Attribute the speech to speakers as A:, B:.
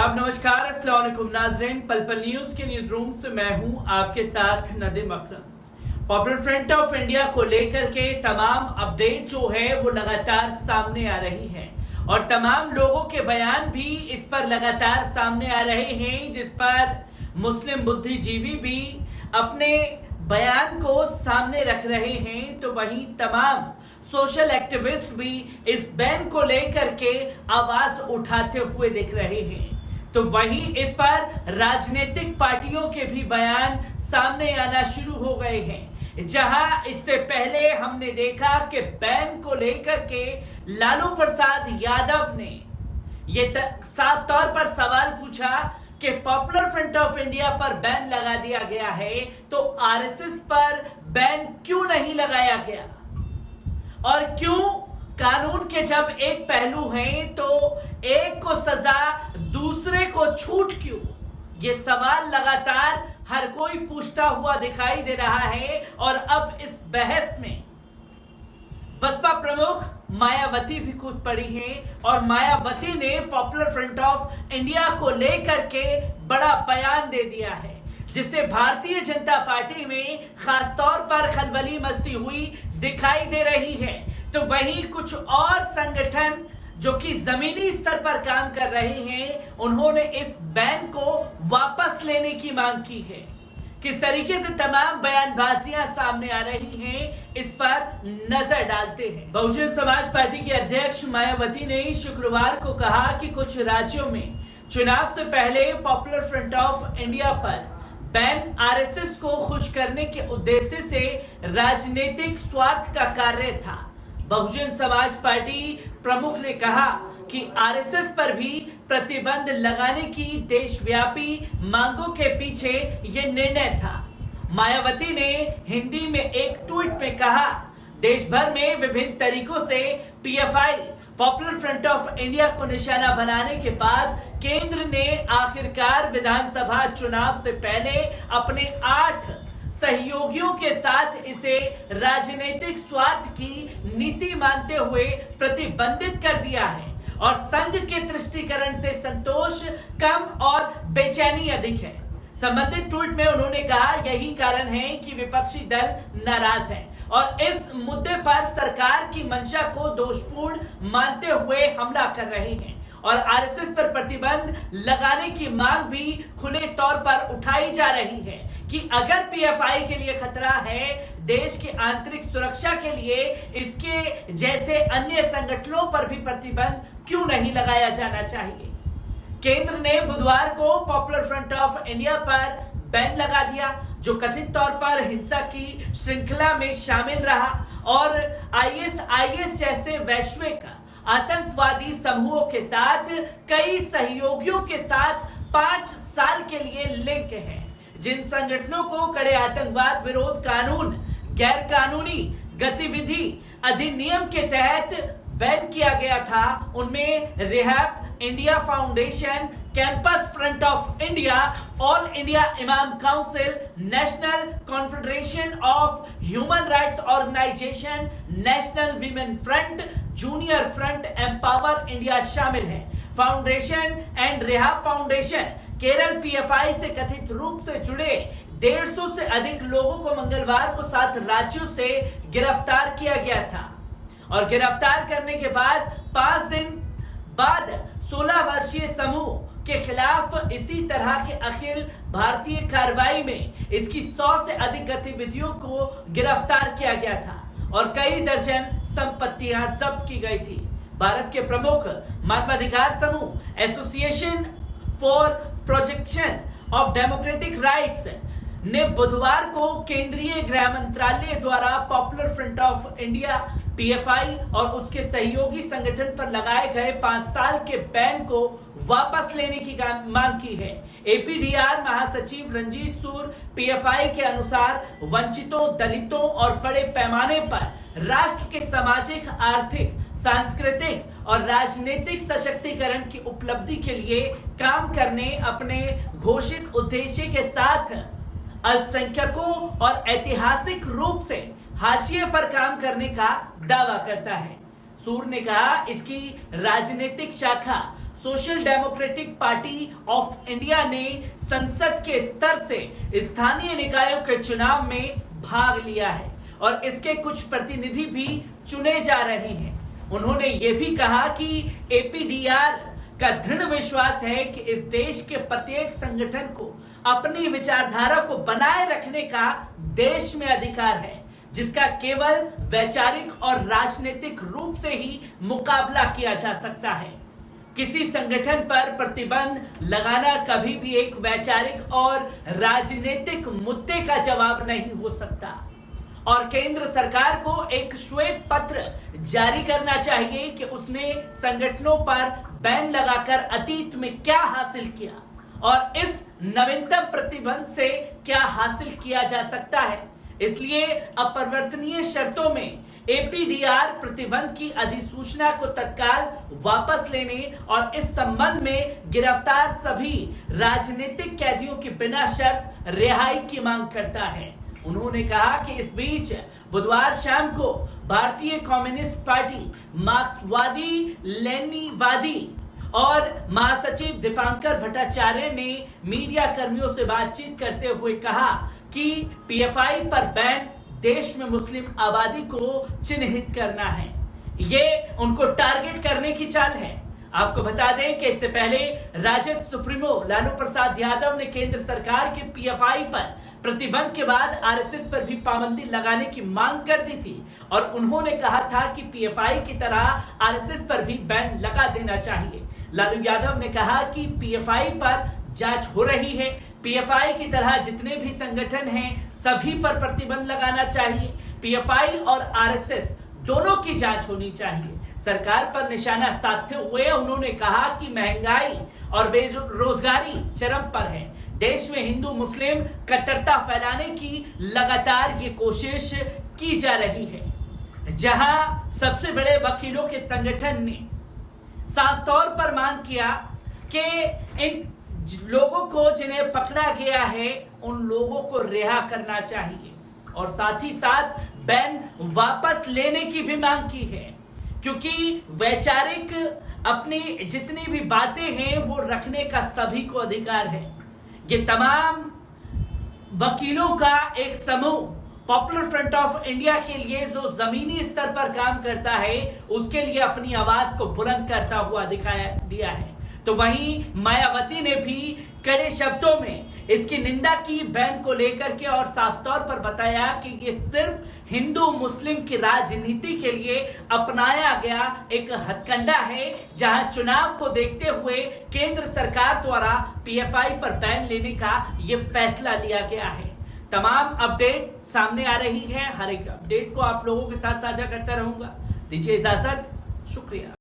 A: आदाब, नमस्कार, अस्सलाम वालेकुम नाज़रीन। पल पल न्यूज के न्यूज रूम से मैं हूं आपके साथ नदीम अकरम। पॉपुलर फ्रंट ऑफ इंडिया को लेकर के तमाम अपडेट जो है वो लगातार सामने आ रही है और तमाम लोगों के बयान भी इस पर लगातार सामने आ रहे हैं, जिस पर मुस्लिम बुद्धिजीवी भी अपने बयान को सामने रख रहे हैं। तो वहीं तमाम सोशल एक्टिविस्ट भी इस बैन को लेकर के आवाज उठाते हुए दिख रहे हैं। तो वहीं इस पर राजनीतिक पार्टियों के भी बयान सामने आना शुरू हो गए हैं, जहां इससे पहले हमने देखा कि बैन को लेकर के लालू प्रसाद यादव ने ये साफ तौर पर सवाल पूछा कि पॉपुलर फ्रंट ऑफ इंडिया पर बैन लगा दिया गया है तो आरएसएस पर बैन क्यों नहीं लगाया गया, और क्यों कानून के जब एक पहलू हैं तो एक को सजा दूसरे को छूट क्यों। ये सवाल लगातार हर कोई पूछता हुआ दिखाई दे रहा है। और अब इस बहस में बसपा प्रमुख मायावती भी कूद पड़ी हैं और मायावती ने पॉपुलर फ्रंट ऑफ इंडिया को लेकर के बड़ा बयान दे दिया है, जिससे भारतीय जनता पार्टी में खासतौर पर खलबली मस्ती हुई दिखाई दे रही है। तो वहीं कुछ और संगठन जो कि जमीनी स्तर पर काम कर रहे हैं, उन्होंने इस बैन को वापस लेने की मांग की है। किस तरीके से तमाम बयानबाजियां सामने आ रही हैं, इस पर नजर डालते हैं। बहुजन समाज पार्टी के अध्यक्ष मायावती ने शुक्रवार को कहा कि कुछ राज्यों में चुनाव से पहले पॉपुलर फ्रंट ऑफ इंडिया पर बैन आरएसएस को खुश करने के उद्देश्य से राजनीतिक स्वार्थ का कार्य था। बहुजन समाज पार्टी प्रमुख ने कहा कि आरएसएस पर भी प्रतिबंध लगाने की देशव्यापी मांगों के पीछे यह निर्णय था। मायावती ने हिंदी में एक ट्वीट में कहा, देश भर में विभिन्न तरीकों से PFI popular front of India को निशाना बनाने के बाद केंद्र ने आखिरकार विधानसभा चुनाव से पहले अपने 8 सहयोगियों के साथ इसे राजनीतिक स्वार्थ की नीति मानते हुए प्रतिबंधित कर दिया है और संघ के तुष्टीकरण से संतोष कम और बेचैनी अधिक है। संबंधित ट्वीट में उन्होंने कहा, यही कारण है कि विपक्षी दल नाराज हैं और इस मुद्दे पर सरकार की मंशा को दोषपूर्ण मानते हुए हमला कर रहे हैं और आरएसएस पर प्रतिबंध लगाने की मांग भी खुले तौर पर उठाई जा रही है कि अगर पीएफआई के लिए खतरा है देश की आंतरिक सुरक्षा के लिए, इसके जैसे अन्य संगठनों पर भी प्रतिबंध क्यों नहीं लगाया जाना चाहिए। केंद्र ने बुधवार को पॉपुलर फ्रंट ऑफ इंडिया पर बैन लगा दिया, जो कथित तौर पर हिंसा की श्रृंखला में शामिल रहा और आईएस जैसे वैश्विक आतंकवादी समूहों के साथ कई सहयोगियों के साथ 5 साल के लिए लिंक है। जिन संगठनों को कड़े आतंकवाद विरोध कानून गैर कानूनी गतिविधि अधिनियम के तहत बैन किया गया था, उनमें rehab India foundation, campus front of India, all India imam council, national confederation of human rights organisation, national women front, junior front, empower India शामिल है। Foundation and rehab foundation Kerala PFI से कथित रूप से जुड़े 150 से अधिक लोगों को मंगलवार को 7 राज्यों से गिरफ्तार किया गया था और गिरफ्तार करने के बाद 5 दिन बाद 16 वर्षीय समूह के खिलाफ इसी तरह के अखिल भारतीय कार्रवाई में इसकी 100 से अधिक गतिविधियों को गिरफ्तार किया गया था और कई दर्जन संपत्तियां जब्त की गई थी। भारत के प्रमुख मानवाधिकार समूह association for protection of democratic rights ने बुधवार को केंद्रीय गृह मंत्रालय द्वारा popular front of India PFI और उसके सहयोगी संगठन पर लगाए गए 5 साल के बैन को वापस लेने की मांग की है। एपीडीआर महासचिव रंजीत सूर पीएफआई के अनुसार वंचितों, दलितों और बड़े पैमाने पर राष्ट्र के सामाजिक, आर्थिक, सांस्कृतिक और राजनीतिक सशक्तिकरण की उपलब्धि के लिए काम करने अपने घोषित उद्देश्य के साथ अल्पसंख्यकों और ऐतिहासिक रूप से हाशिए पर काम करने का दावा करता है। सूर ने कहा, इसकी राजनीतिक शाखा social democratic party of India ने संसद के स्तर से स्थानीय निकायों के चुनाव में भाग लिया है और इसके कुछ प्रतिनिधि भी चुने जा रहे हैं। उन्होंने ये भी कहा कि एपीडीआर का दृढ़ विश्वास है कि इस देश के प्रत्येक संगठन को अपनी विचारधारा को बनाए रखने का देश में अधिकार है, जिसका केवल वैचारिक और राजनीतिक रूप से ही मुकाबला किया जा सकता है। किसी संगठन पर प्रतिबंध लगाना कभी भी एक वैचारिक और राजनीतिक मुद्दे का जवाब नहीं हो सकता और केंद्र सरकार को एक श्वेत पत्र जारी करना चाहिए कि उसने संगठनों पर बैन लगाकर अतीत में क्या हासिल किया और इस नवीनतम प्रतिबंध से क्या हासिल किया जा सकता है। इसलिए अपरिवर्तनीय शर्तों में एपीडीआर प्रतिबंध की अधिसूचना को तत्काल वापस लेने और इस संबंध में गिरफ्तार सभी राजनीतिक कैदियों की बिना शर्त रिहाई की मांग करता है। उन्होंने कहा कि इस बीच बुधवार शाम को भारतीय कम्युनिस्ट पार्टी, मार्क्सवादी लेनिनवादी और महासचिव दीपांकर भट्टाचार्य ने मीडिया कर्मियों से बातचीत करते हुए कहा कि पीएफआई पर बैन देश में मुस्लिम आबादी को चिन्हित करना है, ये उनको टारगेट करने की चाल है। आपको बता दें कि इससे पहले राजद सुप्रीमो लालू प्रसाद यादव ने केंद्र सरकार के पीएफआई पर प्रतिबंध के बाद आरएसएस पर भी पाबंदी लगाने की मांग कर दी थी और उन्होंने कहा था कि पीएफआई की तरह आरएसएस पर भी बैन लगा देना चाहिए। लालू यादव ने कहा कि पीएफआई पर जांच हो रही है, पीएफआई की तरह जितने भी संगठन हैं सभी पर प्रतिबंध लगाना चाहिए। पीएफआई और आरएसएस दोनों की जांच होनी चाहिए। सरकार पर निशाना साधते हुए उन्होंने कहा कि महंगाई और बेरोजगारी चरम पर है। देश में हिंदू मुस्लिम कट्टरता फैलाने की लगातार ये कोशिश की जा रही है। जहां सबसे बड़े वकीलों के संगठन ने साफ तौर पर मांग किया कि इन लोगों को जिन्हें पकड़ा गया है उन लोगों को रिहा करना चाहिए और साथ ही साथ बैन वापस लेने की भी मांग की है, क्योंकि वैचारिक अपनी जितनी भी बातें हैं वो रखने का सभी को अधिकार है। ये तमाम वकीलों का एक समूह पॉपुलर फ्रंट ऑफ इंडिया के लिए जो जमीनी स्तर पर काम करता है उसके लिए अपनी आवाज को बुलंद करता हुआ दिया है। तो वहीं मायावती ने भी कड़े शब्दों में इसकी निंदा की बैन को लेकर के और साफ तौर पर बताया कि ये सिर्फ हिंदू मुस्लिम की राजनीति के लिए अपनाया गया एक हथकंडा है, जहां चुनाव को देखते हुए केंद्र सरकार द्वारा पीएफआई पर बैन लेने का ये फैसला लिया गया है। तमाम अपडेट सामने आ रही है, हर एक अपडेट को आप लोगों के साथ साझा करता रहूंगा। दीजिए इजाजत, शुक्रिया।